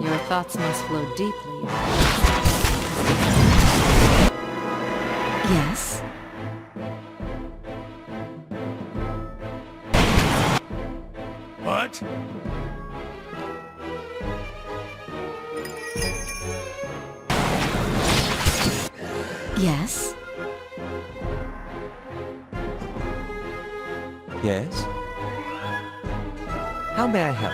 Your thoughts must flow deeply. Yes? What? Yes? Yes? How may I help?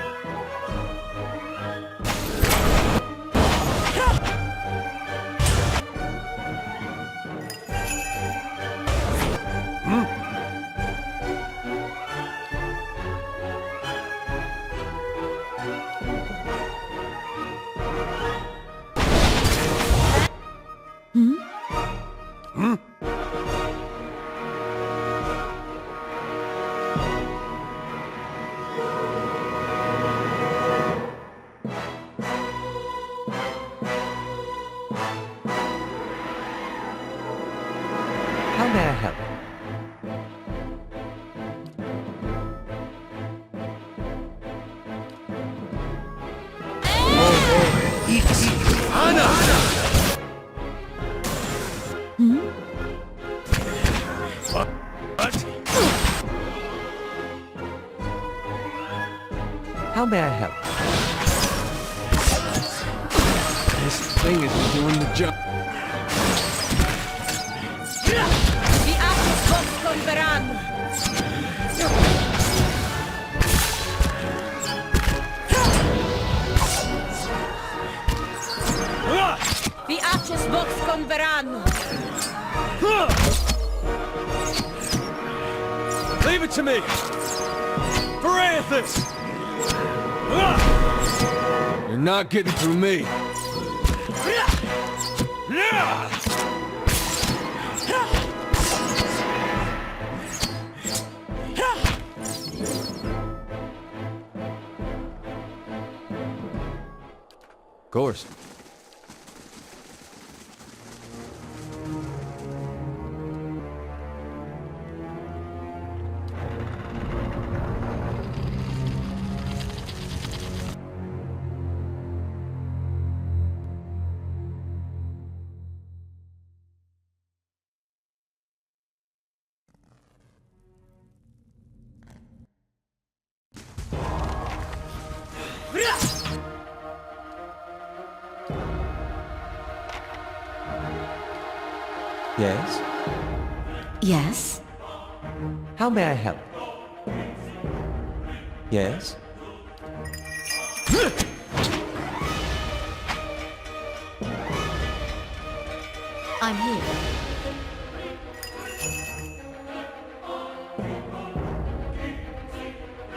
How may I help? What? How may I help? This thing isn't doing the job. Vi actus converanno! Vi actus vox converanno! Leave it to me! Parathis! You're not getting through me! Of course. Yes? Yes? How may I help? Yes? I'm here.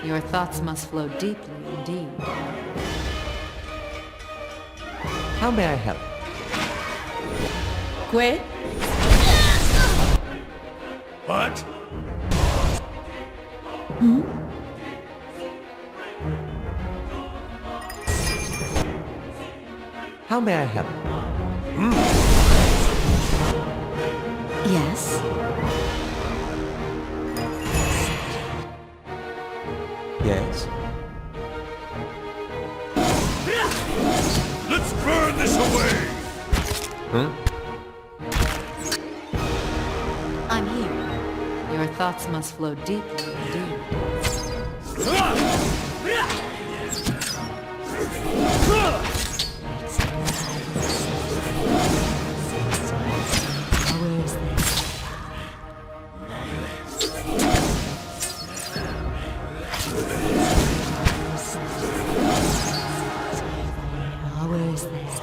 Your thoughts must flow deeply indeed. How may I help? Quit? What? How may I help? Yes? Yes? Let's burn this away! Huh? I'm here. Your thoughts must flow deeply indeed. Where is this? Where is this?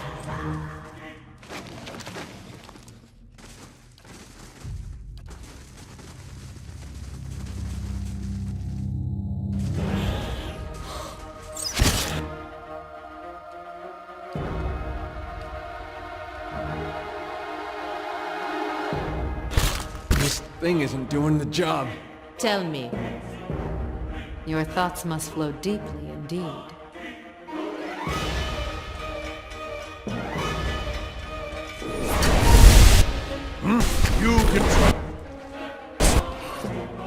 This thing isn't doing the job. Tell me. Your thoughts must flow deeply indeed. You can try.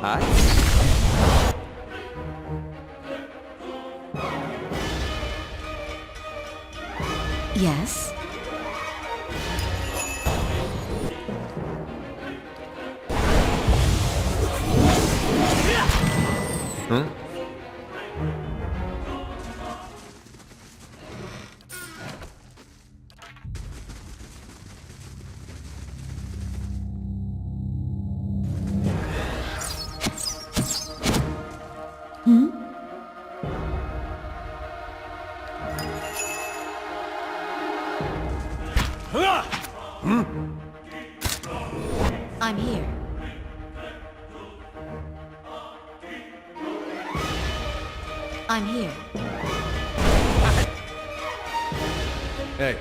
Hi? Yes? Huh? I'm here. I'm here. Hey,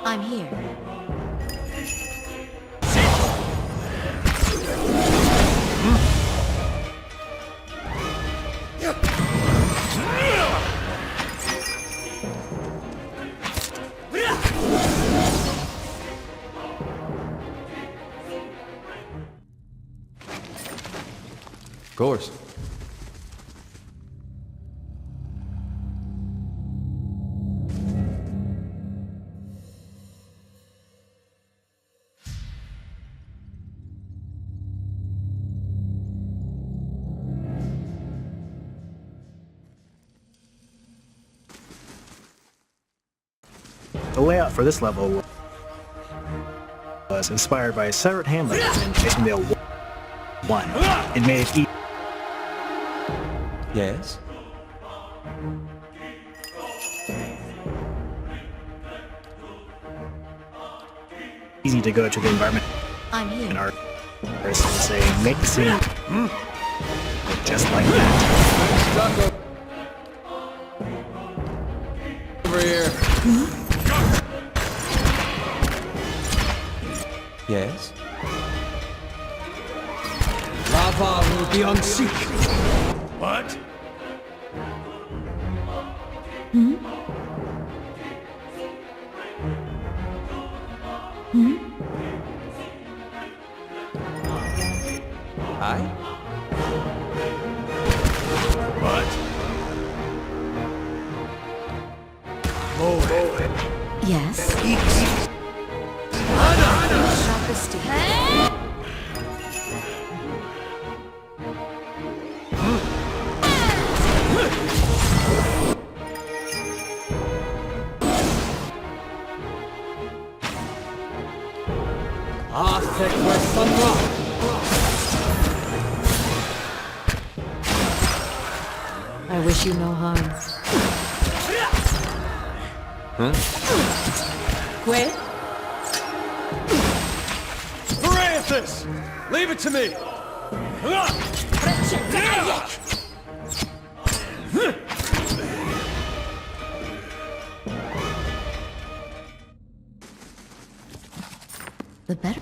I'm here. Of course. The layout for this level was inspired by separate hamlets in Chasing Dale 1. It made it Yes? easy to go to the environment I'm and here. artists and say, make the scene look just like that. stuck over here. Yes? Lava will be unseated. What? I? What? Yes? Shot the steed. Thick with some rock. I wish you no harm. Quit? Parathis! Leave it to me! The better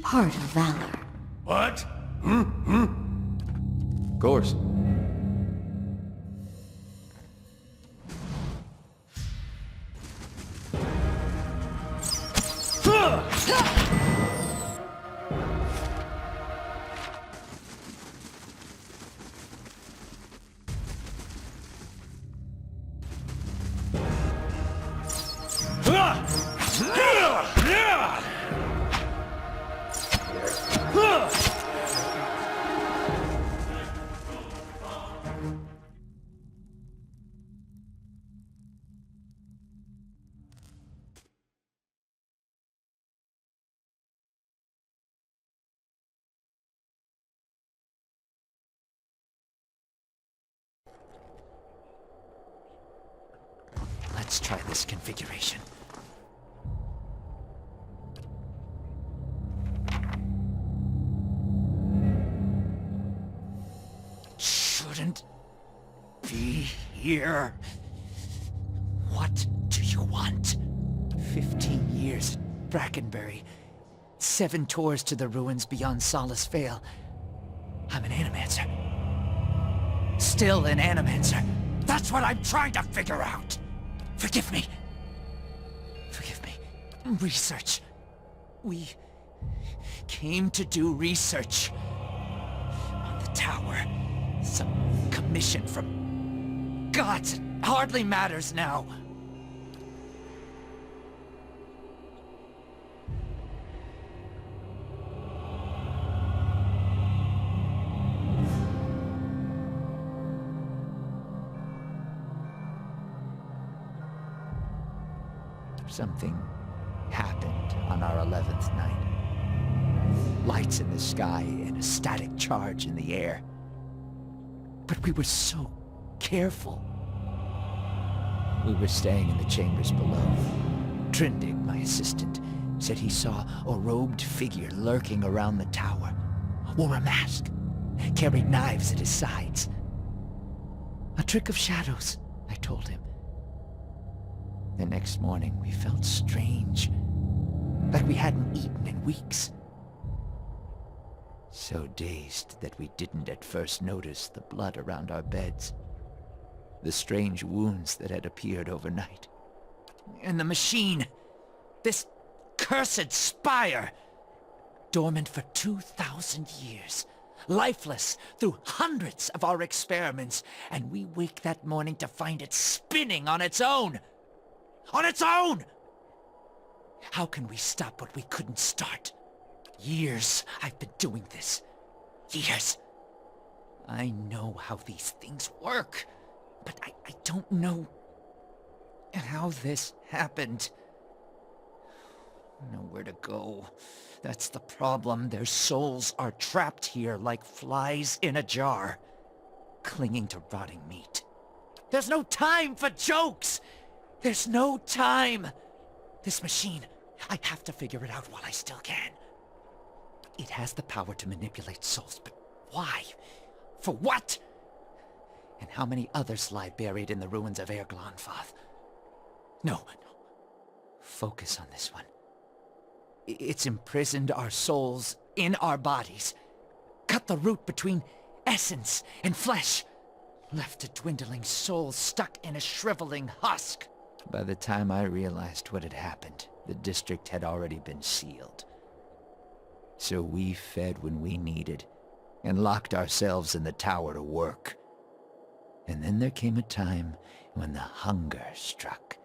part of valor. What? Of course. Let's try this configuration. Shouldn't be here. What do you want? 15 years at Brackenbury. 7 tours to the ruins beyond Solace Vale. I'm an animancer. Still an animancer. That's what I'm trying to figure out. Forgive me. Forgive me. Research. We came to do research. On the tower. Some commission from gods. It hardly matters now. Something happened on our 11th night. Lights in the sky and a static charge in the air. But we were so careful. We were staying in the chambers below. Trindig, my assistant, said he saw a robed figure lurking around the tower. Wore a mask. Carried knives at his sides. A trick of shadows, I told him. The next morning we felt strange. Like we hadn't eaten in weeks. So dazed that we didn't at first notice the blood around our beds. The strange wounds that had appeared overnight. And the machine! This cursed spire! Dormant for 2,000 years. Lifeless through hundreds of our experiments. And we wake that morning to find it spinning on its own! On its own! How can we stop what we couldn't start? Years I've been doing this. Years. I know how these things work. But I don't know how this happened. Nowhere to go. That's the problem. Their souls are trapped here like flies in a jar, clinging to rotting meat. There's no time for jokes! There's no time! This machine, I have to figure it out while I still can. It has the power to manipulate souls, but why? For what? And how many others lie buried in the ruins of Erglonfath? No. Focus on this one. It's imprisoned our souls in our bodies. Cut the root between essence and flesh. Left a dwindling soul stuck in a shriveling husk. By the time I realized what had happened, the district had already been sealed. So we fed when we needed, and locked ourselves in the tower to work. And then there came a time when the hunger struck.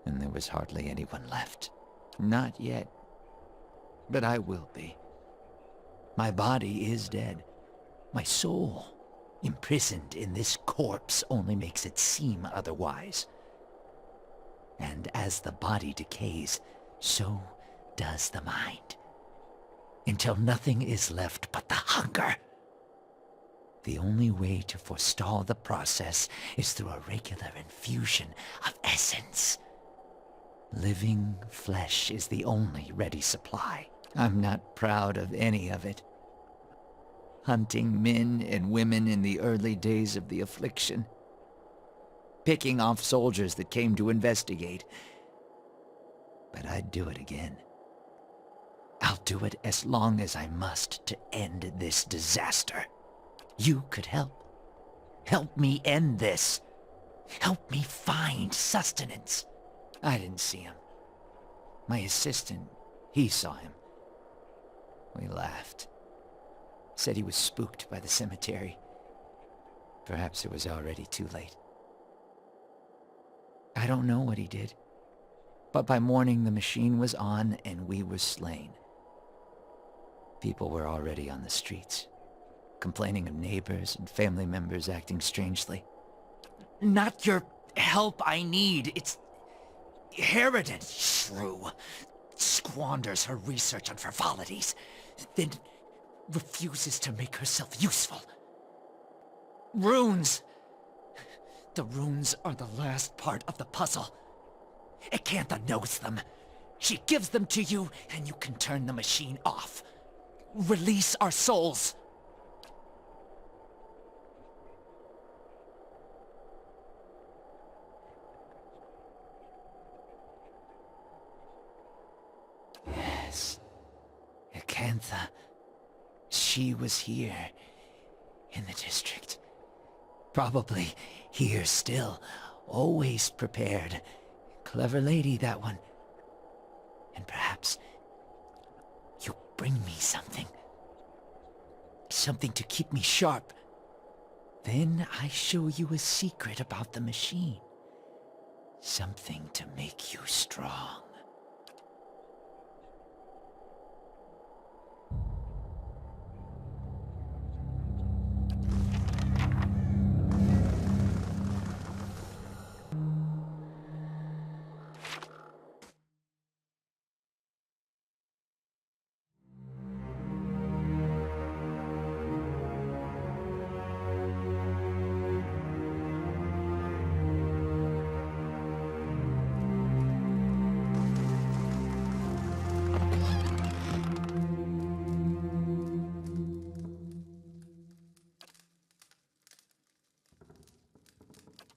And there was hardly anyone left. Not yet. But I will be. My body is dead. My soul, imprisoned in this corpse, only makes it seem otherwise. And as the body decays, so does the mind. Until nothing is left but the hunger. The only way to forestall the process is through a regular infusion of essence. Living flesh is the only ready supply. I'm not proud of any of it. Hunting men and women in the early days of the affliction. Picking off soldiers that came to investigate. But I'd do it again. I'll do it as long as I must to end this disaster. You could help. Help me end this. Help me find sustenance. I didn't see him. My assistant, he saw him. We laughed. Said he was spooked by the cemetery. Perhaps it was already too late. I don't know what he did. But by morning the machine was on and we were slain. People were already on the streets, complaining of neighbors and family members acting strangely. Not your help I need. It's Harridan, shrew. Squanders her research on frivolities, then refuses to make herself useful. Runes. The runes are the last part of the puzzle. Acantha knows them. She gives them to you, and you can turn the machine off. Release our souls. Yes. Acantha. She was here. In the district. Probably here still. Always prepared. Clever lady, that one. And perhaps you bring me something. Something to keep me sharp. Then I show you a secret about the machine. Something to make you strong.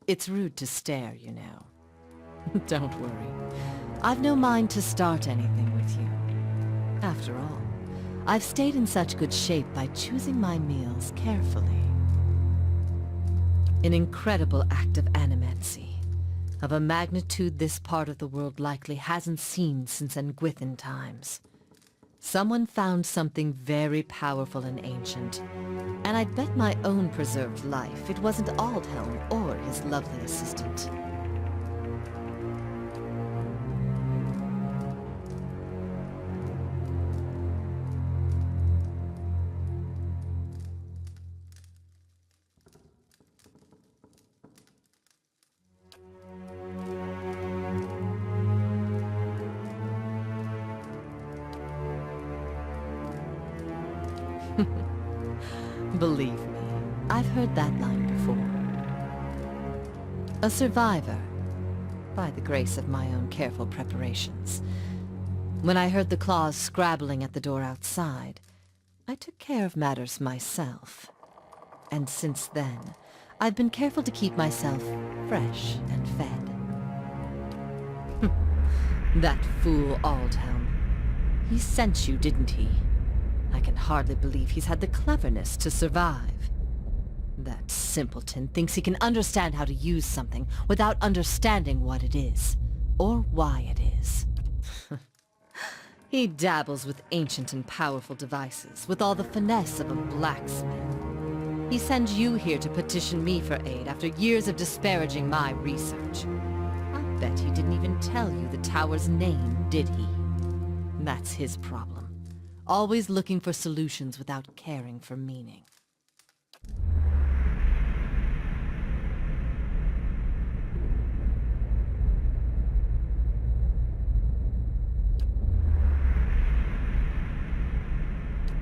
It's rude to stare, you know. Don't worry. I've no mind to start anything with you. After all, I've stayed in such good shape by choosing my meals carefully. An incredible act of animancy, of a magnitude this part of the world likely hasn't seen since Engwithan times. Someone found something very powerful and ancient, and I'd bet my own preserved life it wasn't Aldhelm or his lovely assistant. Believe me, I've heard that line before. A survivor, by the grace of my own careful preparations. When I heard the claws scrabbling at the door outside, I took care of matters myself. And since then, I've been careful to keep myself fresh and fed. That fool Aldhelm. He sent you, didn't he? I can hardly believe he's had the cleverness to survive. That simpleton thinks he can understand how to use something without understanding what it is, or why it is. He dabbles with ancient and powerful devices, with all the finesse of a blacksmith. He sends you here to petition me for aid after years of disparaging my research. I bet he didn't even tell you the tower's name, did he? That's his problem. Always looking for solutions without caring for meaning.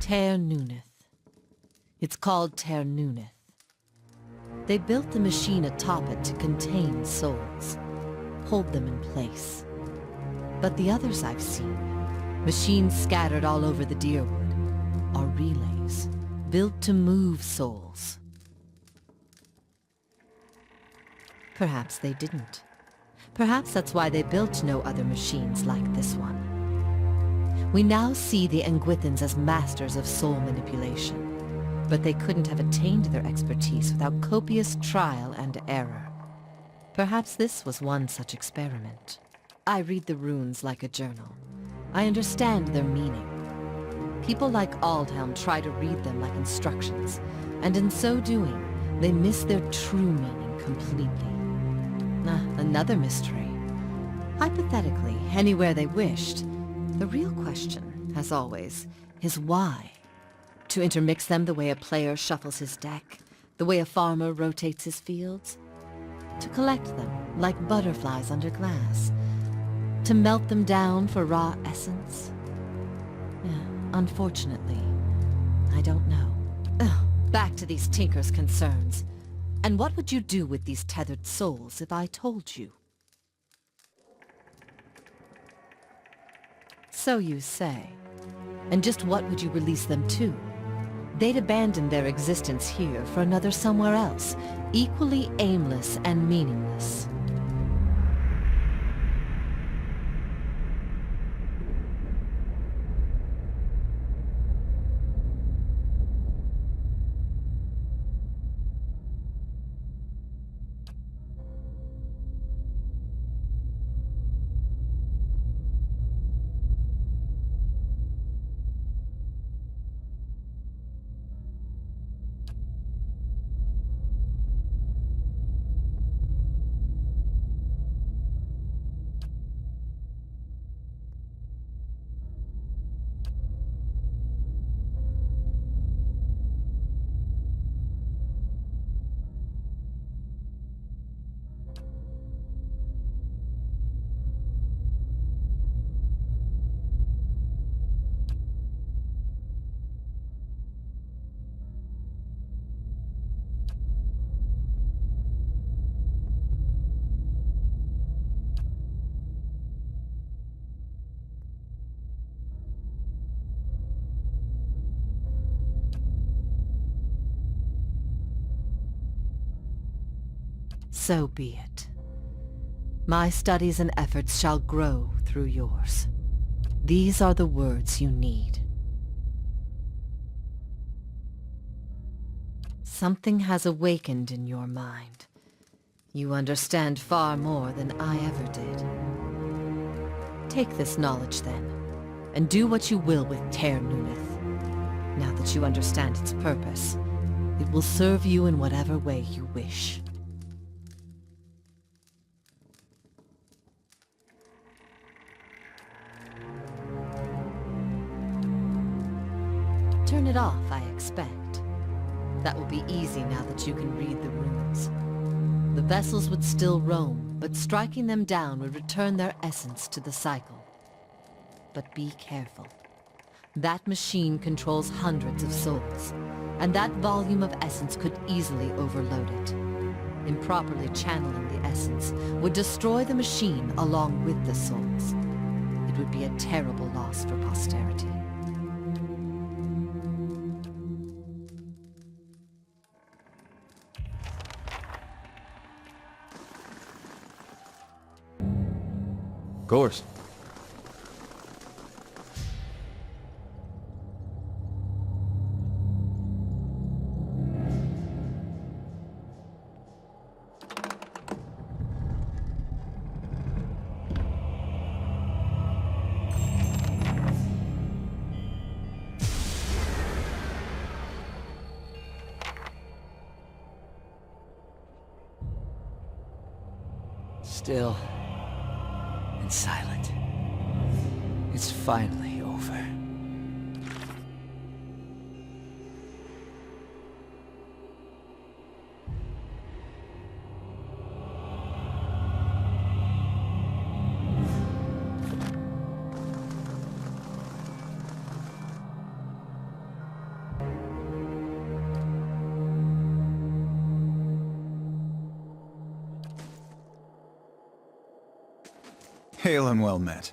Ter Nuneth. It's called Ter Nuneth. They built the machine atop it to contain souls, hold them in place. But the others I've seen, machines scattered all over the Deerwood, are relays, built to move souls. Perhaps they didn't. Perhaps that's why they built no other machines like this one. We now see the Engwithans as masters of soul manipulation, but they couldn't have attained their expertise without copious trial and error. Perhaps this was one such experiment. I read the runes like a journal. I understand their meaning. People like Aldhelm try to read them like instructions, and in so doing, they miss their true meaning completely. Another mystery. Hypothetically, anywhere they wished, the real question, as always, is why? To intermix them the way a player shuffles his deck, the way a farmer rotates his fields? To collect them, like butterflies under glass? To melt them down for raw essence? Unfortunately, I don't know. Back to these Tinker's concerns. And what would you do with these tethered souls if I told you? So you say. And just what would you release them to? They'd abandon their existence here for another somewhere else, equally aimless and meaningless. So be it. My studies and efforts shall grow through yours. These are the words you need. Something has awakened in your mind. You understand far more than I ever did. Take this knowledge then, and do what you will with Ter Nuneth. Now that you understand its purpose, it will serve you in whatever way you wish. Turn it off, I expect. That will be easy now that you can read the runes. The vessels would still roam, but striking them down would return their essence to the cycle. But be careful. That machine controls hundreds of souls, and that volume of essence could easily overload it. Improperly channeling the essence would destroy the machine along with the souls. It would be a terrible loss for posterity. Of course. Still and silent. It's finally over. Hail and well met.